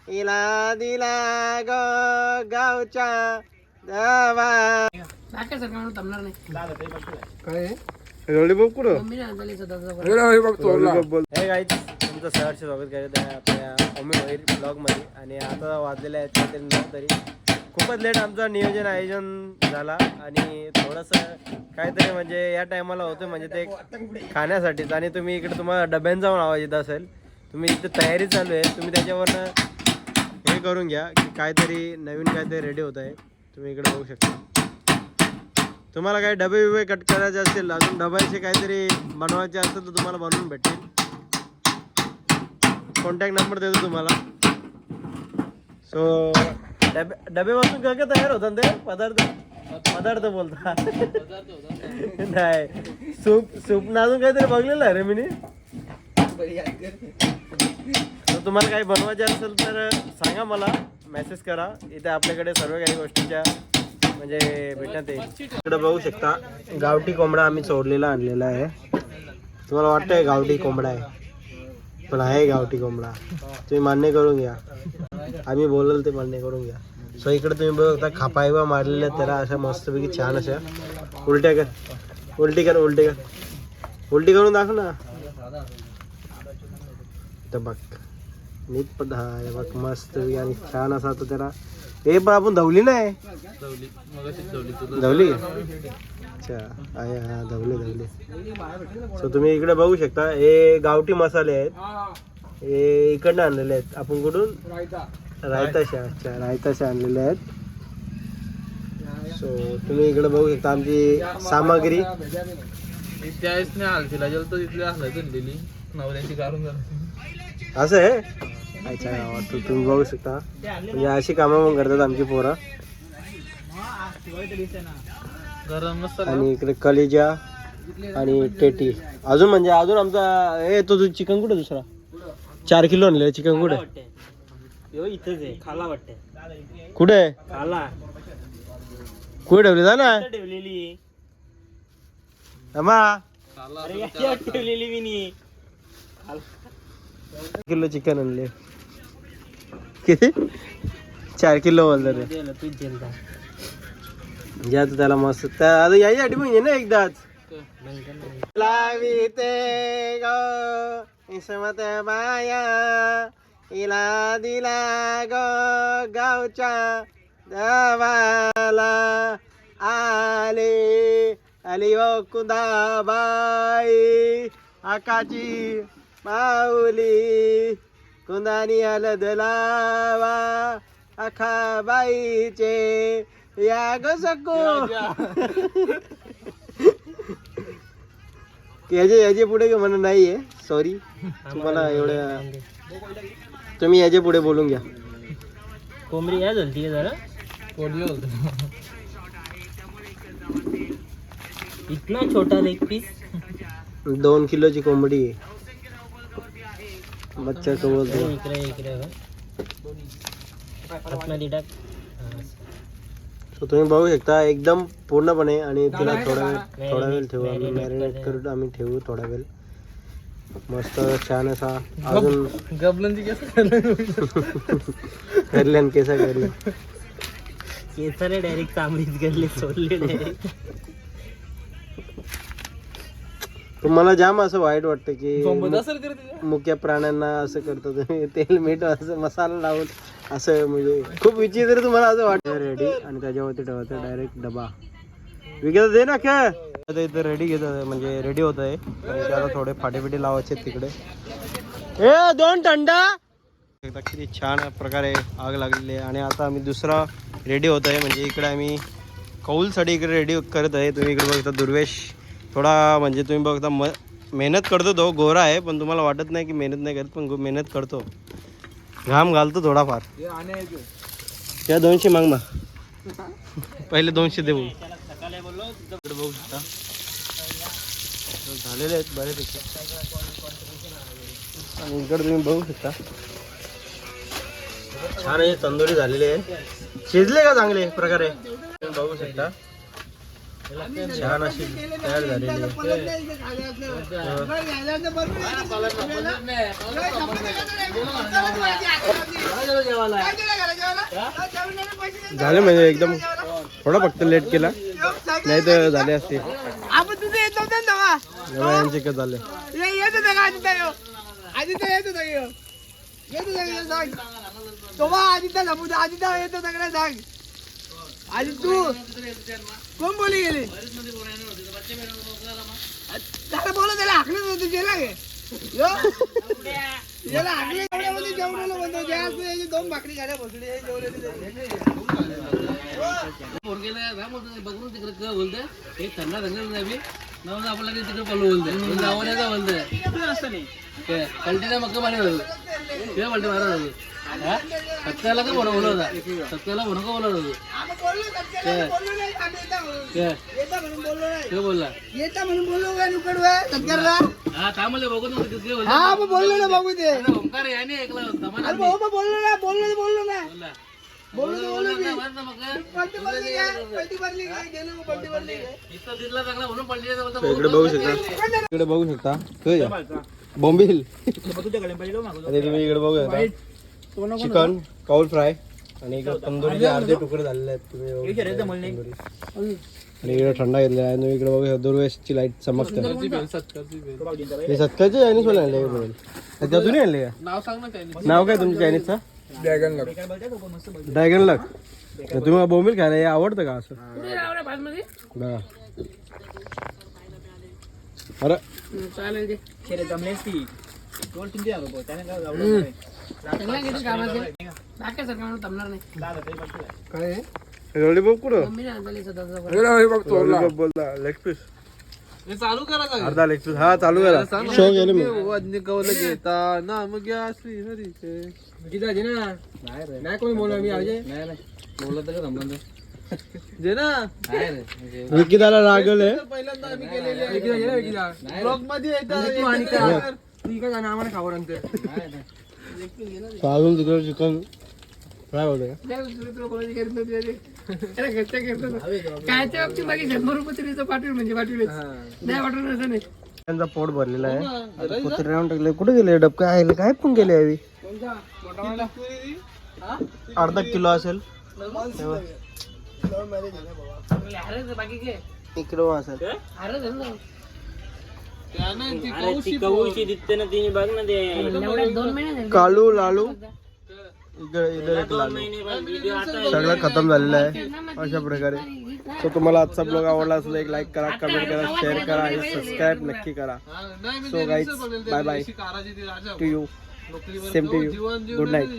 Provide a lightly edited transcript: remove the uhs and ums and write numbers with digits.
इला दिला ग गावच्या दवा लॉलीपॉप कुठं हे गाईज तुमचं सहर्ष स्वागत करत आहे आपल्या अमी वैर ब्लॉगमध्ये. आणि आता वाजलेलं आहे काहीतरी 9 तरी. खूपच लेट आमचं नियोजन आयोजन झाला आणि थोडंसं काहीतरी म्हणजे या टायमाला होतं म्हणजे ते खाण्यासाठीच. आणि तुम्ही इकडे तुम्हाला डब्यांचा जाऊन आवाज येत असेल, तुम्ही इथे तयारी चालू आहे, तुम्ही त्याच्यावरनं हे करून घ्या की काहीतरी नवीन काहीतरी रेडी होत आहे. तुम्ही इकडे बघू शकता. तुम्हाला काही डबे बिबे कट करायचे असेल, अजून डब्याचे काहीतरी बनवायचे असेल तर तुम्हाला बनवून भेटेल. कॉन्टॅक्ट नंबर देतो तुम्हाला. सो डबेपासून काय काय तयार होतात ते पदार्थ बोलता नाही सूप ना अजून काहीतरी बघलेलं आहे रे मी. तर तुम्हाला काही बनवायचे असेल तर सांगा, मला मेसेज करा. इथे आपल्याकडे सर्व काही गोष्टीच्या म्हणजे भेटण्यात येईल. इकडे बघू शकता गावठी कोंबडा आम्ही चोरलेला आणलेला आहे. तुम्हाला वाटतंय गावठी कोंबडा आहे, पण आहे गावठी कोंबडा. तुम्ही मान्य करून घ्या, आम्ही बोलल ते मान्य करून घ्या. सो इकडे तुम्ही बघता खापायवा मारलेल्या त्याला अशा मस्तपैकी छान अशा उलट्या कर उलटी करून दाखव ना. तर बघ नीट पद्धत बघ मस्त आणि छान असा तो त्याला. हे पण आपण धवली नाही धवली अच्छा आहे हा धवले. सो तुम्ही इकडे बघू शकता हे गावठी मसाले आहेत, हे इकडनं आणलेले आहेत आपण. कुठून? रायताशा. अच्छा रायताशा आणलेले आहेत. सो तुम्ही इकडे बघू शकता आमची सामग्री. असं आहे अच्छा गावात तुम्ही बघू शकता. म्हणजे अशी कामं पण करतात आमची पोरं. आणि इकडे कलेजा आणि टेटी अजून म्हणजे अजून आमचा हे तो चिकन कुठे दुसरा 4 किलो आणलेला चिकन कुठे? इथेच आहे खाला वाटते. कुठे खाला कुठे ठेवली जा ना ठेवलेली ठेवलेली मी नाही. किलो चिकन आणले. किती? 4 किलो बोलतो रे. ज्या तू त्याला मस्त आता यायसाठी म्हणजे ना एकदाच लावी ते ग इसमत बाया इला दिला ग गावच्या दवाला आले आली ओ कुंदाबाई आकाची माऊली कुंदानी हलद लावा आखा बाईचे या ग सको. याचे पुढे म्हणा नाहीये सॉरी तुम्हाला एवढ्या. तुम्ही याच्या पुढे बोलून घ्या. कोंबडी या झालती जरा इतना छोटा लेग पीस 2 किलोची कोंबडी आहे. बच्चा तो बोलतो सो तुम्ही बघू शकता एकदम पूर्णपणे. आणि तिला थोडा वेळ ठेवू आम्ही मॅरिनेट करून आम्ही ठेवू थोडा वेळ मस्त छान असा. अजून गबलंची केस करल्यान केसा करल्या केसारे डायरेक्ट चांगलीच करले सोडले डायरेक्ट. तुम्हाला जाम असं वाईट वाटतं की मुक्या प्राण्यांना असं करतो तुम्ही तेल मीठ असं मसाला लावून असं म्हणजे खूप विचित्र तुम्हाला असं वाटतं. रेडी आणि त्याच्यावरती ठेवायचं डायरेक्ट डबा विकत दे ना काय आता इथं रेडी घेत म्हणजे रेडी होत आहे. त्याला थोडे फाटेफिटे लावायचे तिकडे. ए 2 थंडा किती छान प्रकारे आग लागलेली आहे. आणि आता आम्ही दुसरा रेडी होत आहे म्हणजे इकडे आम्ही कौलसाठी इकडे रेडी करत आहे. तुम्ही इकडे बघता दुर्वेश थोडा म्हणजे तुम्ही बघता मेहनत करतो. तो गोरा आहे पण तुम्हाला वाटत नाही की मेहनत नाही करत, पण मेहनत करतो, घाम घालतो थोडाफार. त्या 200 माग ना पहिले 200 दे. बघू शकता झालेले आहेत बऱ्यापैकी. आणि इकडे तुम्ही बघू शकता छान आहे तंदुरी झालेली आहे. शिजले का चांगले प्रकारे तुम्ही बघू शकता. छान अशी तयार झालेली आहे. झाले म्हणजे एकदम थोडा फक्त लेट केला नाही तर झाले असते यांचे का झाले आधी तू कोण बोली गेली त्याला बोला त्याला हाकलत होती गेला गे याला हाकले एवढ्यामध्ये जेवणाला म्हणतो जे असतो याची 2 भाकरी गाड्या बसली बघून तिकडे बोलतोय हे थंडा रंग नाही नवं आपल्याला तिकडे पल्लू बोलतोय आवडायचा बोलतोय पलटीचा मक्का मारे ते पलटी मारा सत्याला का बोला होता सत्याला म्हणून का बोला होतो ते बोलला येता म्हणून बोललो का नुकडवा सत्कारला हा थांबले बघून हा बोललो ना बघू ते ओंकार याने ऐकला अरे भाऊ बोललो ना बोललो ना बोललो इकडे बघू शकता बोंबील आणि तुम्ही इकडे बघू शकता चिकन काउल फ्राय आणि इकडे तंदुरीचे अर्धे तुकडे झालेले आहेत तुम्ही आणि इकडे थंडा घेतलेला आहे तुम्ही इकडे बघू दुर्वेशची लाईट चमकते हे सत्काळचे चायनीज वाले आणले त्यातून आणले का नाव सांग ना नाव काय तुमच्या चायनीजचा ड्रॅगन लक तुम्हाला बोंबील खायला हे आवडतं का असं बघा अरे लॉलीपॉप कुठं लॉलीपॉप बोलता लेग पीस चालू करा अर्धा लेग पीस हा चालू करा शो गेले मी कवलं घेता ना मग श्री हरी नाही कोणी बोलला मी अजय बोलत तर जमलं जे ना विकीदाला लागले पहिल्यांदा आम्ही केलेले ब्लॉग मध्ये आम्हाला खावं नंतर अजून तिकडे चिकन फ्राय होते कायच्या बाबतीत बाकी 100 रुपये तरी पाठवून म्हणजे पाठवले नाही पाठवून असं नाही त्यांचा पोट भरलेला आहे कुत्रे राहून टाकले कुठे गेले डबका आहे काय पण गेले हवी अर्धा किलो असेल इकडे असेल कालू लालू इधर एक लालू सगळं खतम झालेलं आहे अशा प्रकारे सो तुम्हाला आजचा ब्लॉग आवडला असेल एक लाईक करा कमेंट करा शेअर करा आणि सबस्क्राईब नक्की करा so guys bye bye to you same to you good night